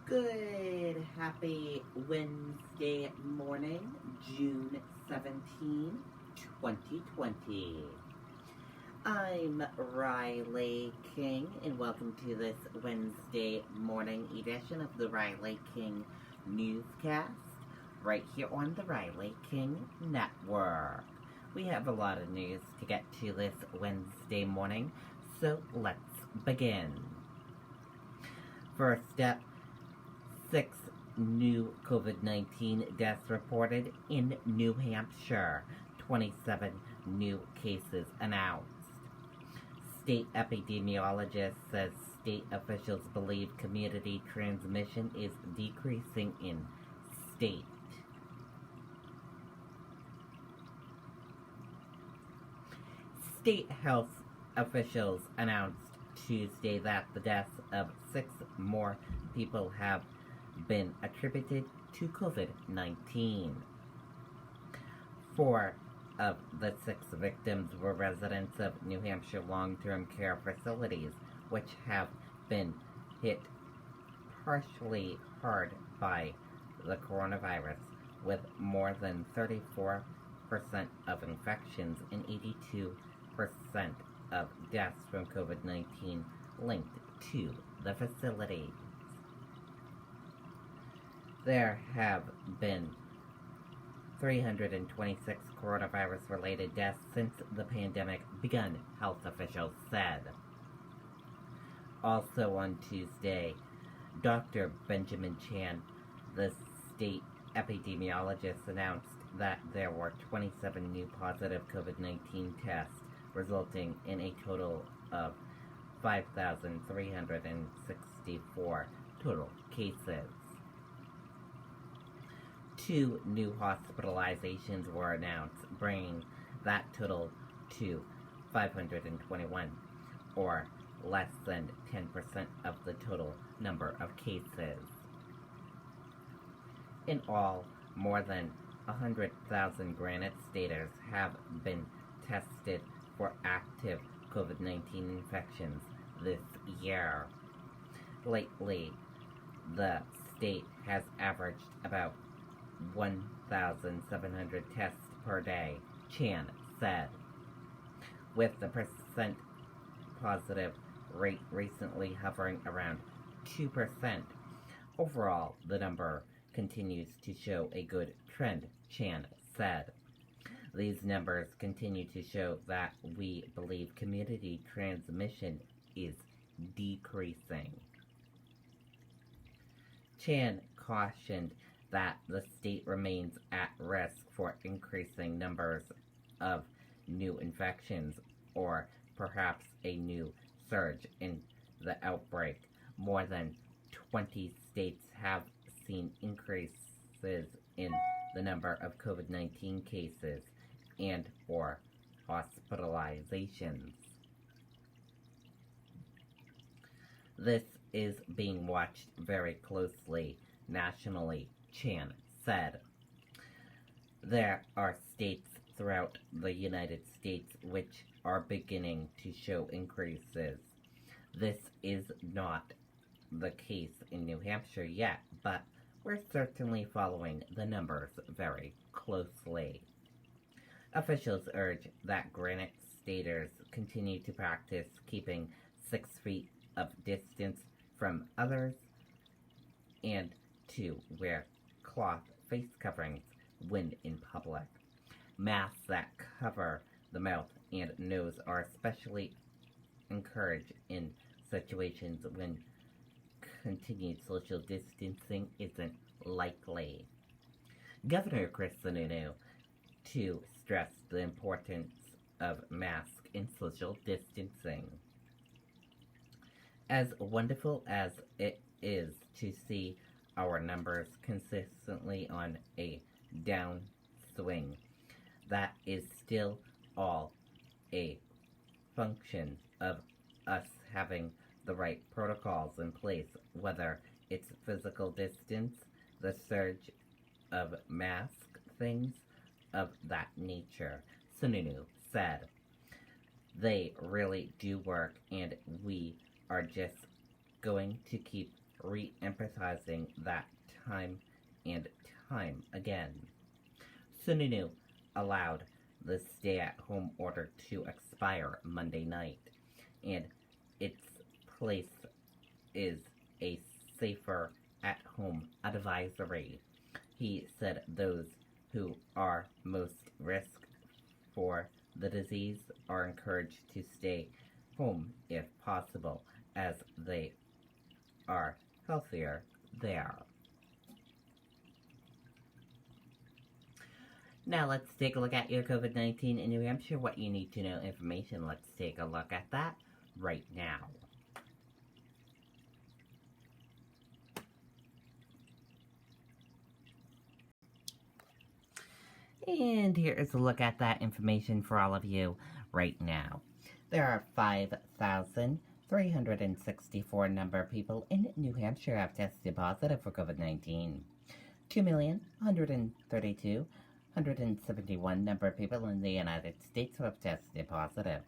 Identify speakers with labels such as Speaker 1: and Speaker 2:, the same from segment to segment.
Speaker 1: Good, happy Wednesday morning, June 17, 2020. I'm Riley King, and welcome to this Wednesday morning edition of the Riley King Newscast, right here on the Riley King Network. We have a lot of news to get to this Wednesday morning, so let's begin. First up, 6 new COVID-19 deaths reported in New Hampshire. 27 new cases announced. State epidemiologist says state officials believe community transmission is decreasing in state. State health officials announced Tuesday that the deaths of 6 more people have been attributed to COVID-19. 4 of the 6 victims were residents of New Hampshire long-term care facilities, which have been hit partially hard by the coronavirus, with more than 34% of infections and 82% of deaths from COVID-19 linked to the facility. There have been 326 coronavirus-related deaths since the pandemic began, health officials said. Also on Tuesday, Dr. Benjamin Chan, the state epidemiologist, announced that there were 27 new positive COVID-19 tests, resulting in a total of 5,364 total cases. 2 new hospitalizations were announced, bringing that total to 521, or less than 10% of the total number of cases. In all, more than 100,000 Granite Staters have been tested for active COVID-19 infections this year. Lately, the state has averaged about 1,700 tests per day, Chan said, with the percent positive rate recently hovering around 2%. Overall, the number continues to show a good trend, Chan said. These numbers continue to show that we believe community transmission is decreasing. Chan cautioned that the state remains at risk for increasing numbers of new infections or perhaps a new surge in the outbreak. More than 20 states have seen increases in the number of COVID-19 cases and or hospitalizations. This is being watched very closely nationally, Chan said. There are states throughout the United States which are beginning to show increases. This is not the case in New Hampshire yet, but we're certainly following the numbers very closely. Officials urge that Granite Staters continue to practice keeping 6 feet of distance from others and to wear cloth face coverings when in public. Masks that cover the mouth and nose are especially encouraged in situations when continued social distancing isn't likely. Governor Chris Sununu to stress the importance of masks and social distancing. As wonderful as it is to see our numbers consistently on a downswing, that is still all a function of us having the right protocols in place, whether it's physical distance, the surge of mask, things of that nature, Sununu said. They really do work, and we are just going to keep re-emphasizing that time and time again. Sununu allowed the stay-at-home order to expire Monday night, and its place is a safer at-home advisory. He said those who are most risk for the disease are encouraged to stay home if possible, as they are healthier there. Now let's take a look at your COVID-19 in New Hampshire, what you need to know information. Let's take a look at that right now. And here is a look at that information for all of you right now. There are 5,364 number of people in New Hampshire have tested positive for COVID-19. 2,132,171 number of people in the United States who have tested positive.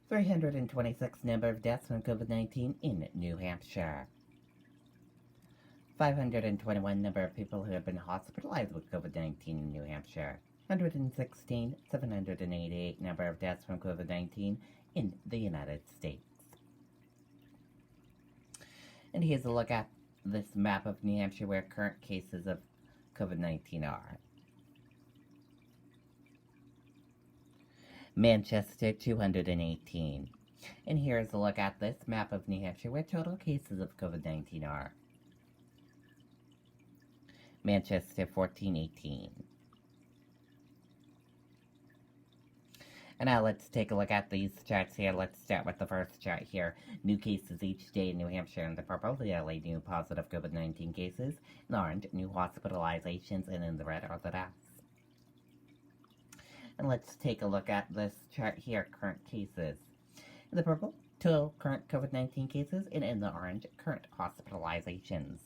Speaker 1: 326 number of deaths from COVID-19 in New Hampshire. 521 number of people who have been hospitalized with COVID-19 in New Hampshire. 116,788 number of deaths from COVID-19 in the United States. And here's a look at this map of New Hampshire where current cases of COVID-19 are. Manchester, 218. And here's a look at this map of New Hampshire where total cases of COVID-19 are. Manchester, 1418. And now let's take a look at these charts here. Let's start with the first chart here. New cases each day in New Hampshire in the purple, the LA new positive COVID-19 cases. In orange, new hospitalizations, and in the red are the deaths. And let's take a look at this chart here, current cases. In the purple, total current COVID-19 cases, and in the orange, current hospitalizations.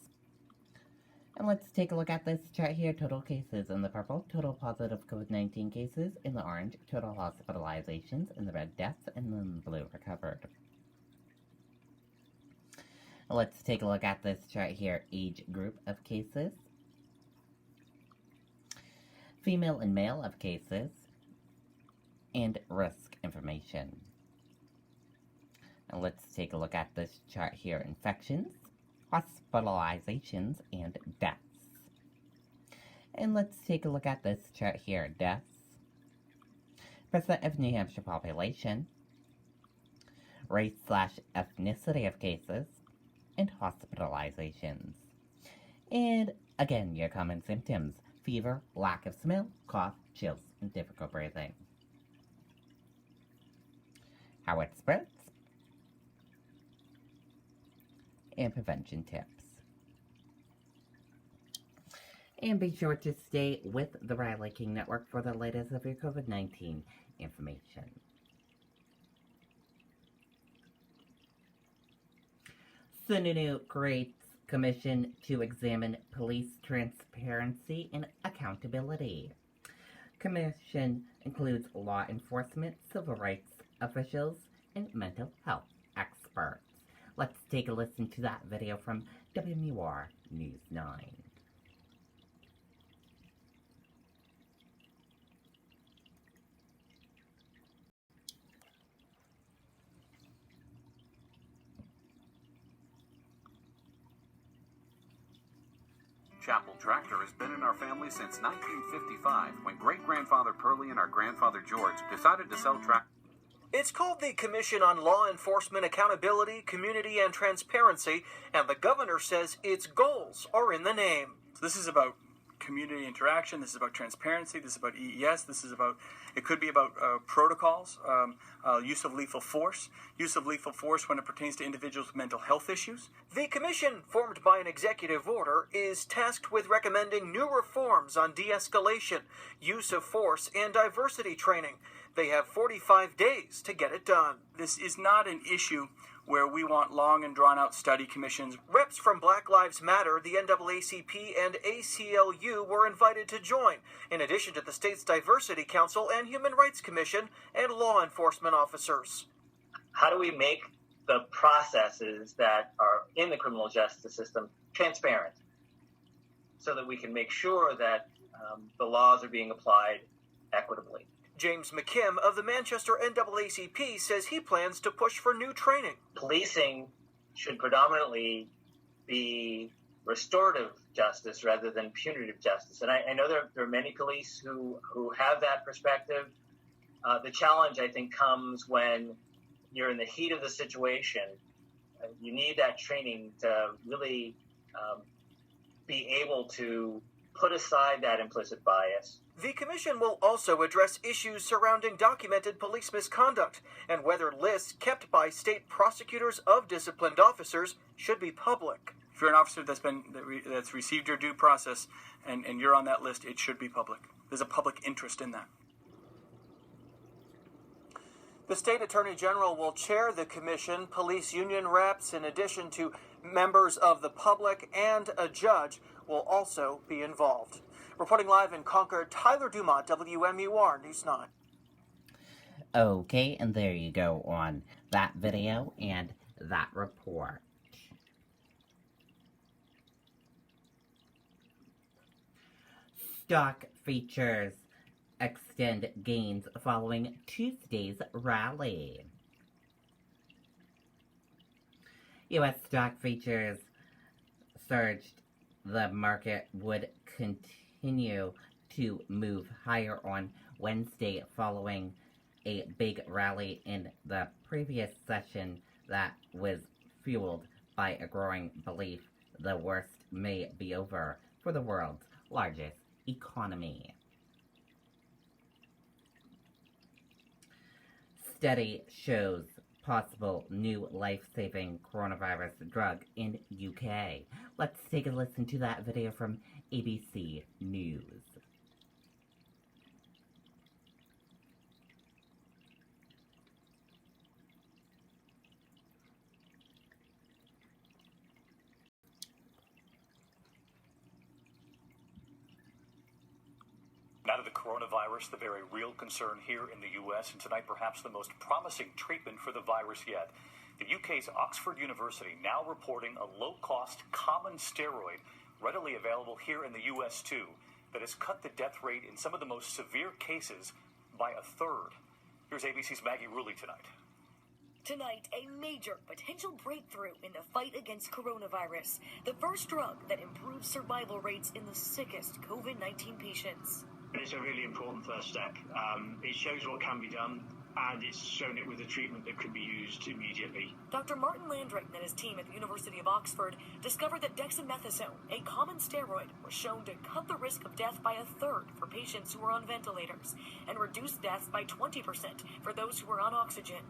Speaker 1: And let's take a look at this chart here, total cases in the purple, total positive COVID-19 cases, in the orange, total hospitalizations, in the red, deaths, and in the blue, recovered. And let's take a look at this chart here, age group of cases, female and male of cases, and risk information. And let's take a look at this chart here, infections, hospitalizations, and deaths. And let's take a look at this chart here, deaths, percent of New Hampshire population, race/ethnicity of cases, and hospitalizations. And again, your common symptoms: fever, lack of smell, cough, chills, and difficult breathing. How it spreads, and prevention tips. And be sure to stay with the Riley King Network for the latest of your COVID-19 information. Sununu creates commission to examine police transparency and accountability. Commission includes law enforcement, civil rights officials, and mental health experts. Let's take a listen to that video from WMUR News 9.
Speaker 2: Chapel Tractor has been in our family since 1955, when great-grandfather Pearlie and our grandfather George decided to sell tractors.
Speaker 3: It's called the Commission on Law Enforcement Accountability, Community, and Transparency, and the governor says its goals are in the name.
Speaker 4: So this is about community interaction, this is about transparency, this is about EES, it could be about protocols, use of lethal force when it pertains to individuals with mental health issues.
Speaker 3: The commission, formed by an executive order, is tasked with recommending new reforms on de-escalation, use of force, and diversity training. They have 45 days to get it done.
Speaker 4: This is not an issue where we want long and drawn-out study commissions.
Speaker 3: Reps from Black Lives Matter, the NAACP, and ACLU were invited to join, in addition to the state's Diversity Council and Human Rights Commission and law enforcement officers.
Speaker 5: How do we make the processes that are in the criminal justice system transparent, so that we can make sure that the laws are being applied equitably.
Speaker 3: James McKim of the Manchester NAACP says he plans to push for new training.
Speaker 5: Policing should predominantly be restorative justice rather than punitive justice. And I know there are many police who have that perspective. The challenge, I think, comes when you're in the heat of the situation. You need that training to really be able to put aside that implicit bias.
Speaker 3: The commission will also address issues surrounding documented police misconduct and whether lists kept by state prosecutors of disciplined officers should be public.
Speaker 4: If you're an officer that's received your due process and you're on that list, it should be public. There's a public interest in that.
Speaker 3: The state attorney general will chair the commission. Police union reps, in addition to members of the public and a judge, will also be involved. Reporting live in Concord, Tyler Dumont, WMUR News 9.
Speaker 1: Okay, and there you go on that video and that report. Stock features extend gains following Tuesday's rally. U.S. stock features surged. The market would continue to move higher on Wednesday following a big rally in the previous session that was fueled by a growing belief the worst may be over for the world's largest economy. Study shows possible new life-saving coronavirus drug in UK. Let's take a listen to that video from ABC News.
Speaker 6: Now to the coronavirus, the very real concern here in the U.S., and tonight perhaps the most promising treatment for the virus yet. The UK's Oxford University now reporting a low-cost common steroid readily available here in the U.S. too, that has cut the death rate in some of the most severe cases by a third. Here's ABC's Maggie Rulli tonight.
Speaker 7: Tonight, a major potential breakthrough in the fight against coronavirus. The first drug that improves survival rates in the sickest COVID-19 patients.
Speaker 8: It's a really important first step. It shows what can be done, and it's shown it with a treatment that could be used immediately.
Speaker 7: Dr. Martin Landrick and his team at the University of Oxford discovered that dexamethasone, a common steroid, was shown to cut the risk of death by a third for patients who are on ventilators and reduce deaths by 20% for those who are on oxygen.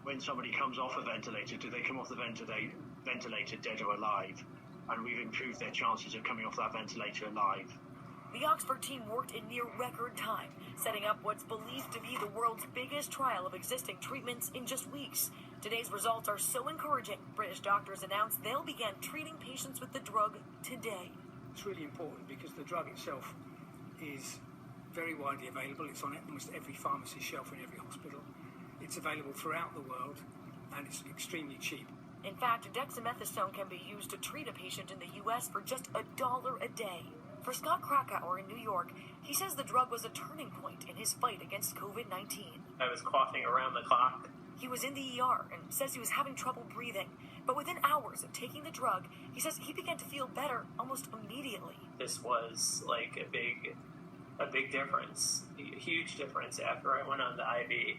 Speaker 8: When somebody comes off a ventilator, do they come off the ventilator dead or alive? And we've improved their chances of coming off that ventilator alive.
Speaker 7: The Oxford team worked in near record time, setting up what's believed to be the world's biggest trial of existing treatments in just weeks. Today's results are so encouraging, British doctors announced they'll begin treating patients with the drug today.
Speaker 9: It's really important because the drug itself is very widely available. It's on almost every pharmacy shelf in every hospital. It's available throughout the world, and it's extremely cheap.
Speaker 7: In fact, dexamethasone can be used to treat a patient in the U.S. for just $1 a day. For Scott Krakauer in New York, he says the drug was a turning point in his fight against COVID-19.
Speaker 10: I was coughing around the clock.
Speaker 7: He was in the ER and says he was having trouble breathing. But within hours of taking the drug, he says he began to feel better almost immediately.
Speaker 10: This was like a big difference, a huge difference after I went on the IV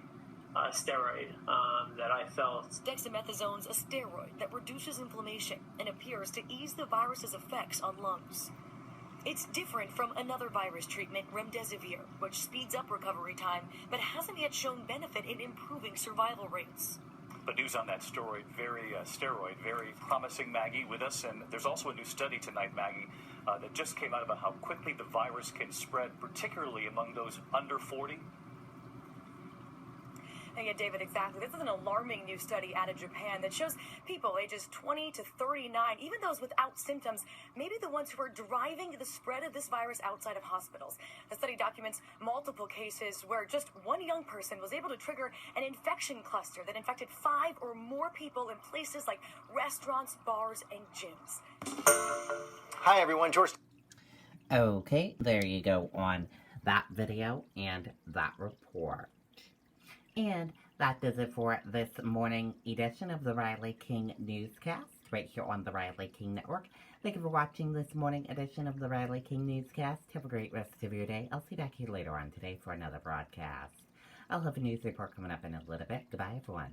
Speaker 10: steroid that I felt.
Speaker 7: Dexamethasone's a steroid that reduces inflammation and appears to ease the virus's effects on lungs. It's different from another virus treatment, remdesivir, which speeds up recovery time, but hasn't yet shown benefit in improving survival rates.
Speaker 6: But news on that steroid, very promising, Maggie, with us. And there's also a new study tonight, Maggie, that just came out about how quickly the virus can spread, particularly among those under 40.
Speaker 7: And yeah, David, exactly. This is an alarming new study out of Japan that shows people ages 20 to 39, even those without symptoms, may be the ones who are driving the spread of this virus outside of hospitals. The study documents multiple cases where just one young person was able to trigger an infection cluster that infected 5 or more people in places like restaurants, bars, and gyms.
Speaker 3: Hi, everyone. George.
Speaker 1: Okay, there you go on that video and that report. And that does it for this morning edition of the Riley King Newscast, right here on the Riley King Network. Thank you for watching this morning edition of the Riley King Newscast. Have a great rest of your day. I'll see you back here later on today for another broadcast. I'll have a news report coming up in a little bit. Goodbye, everyone.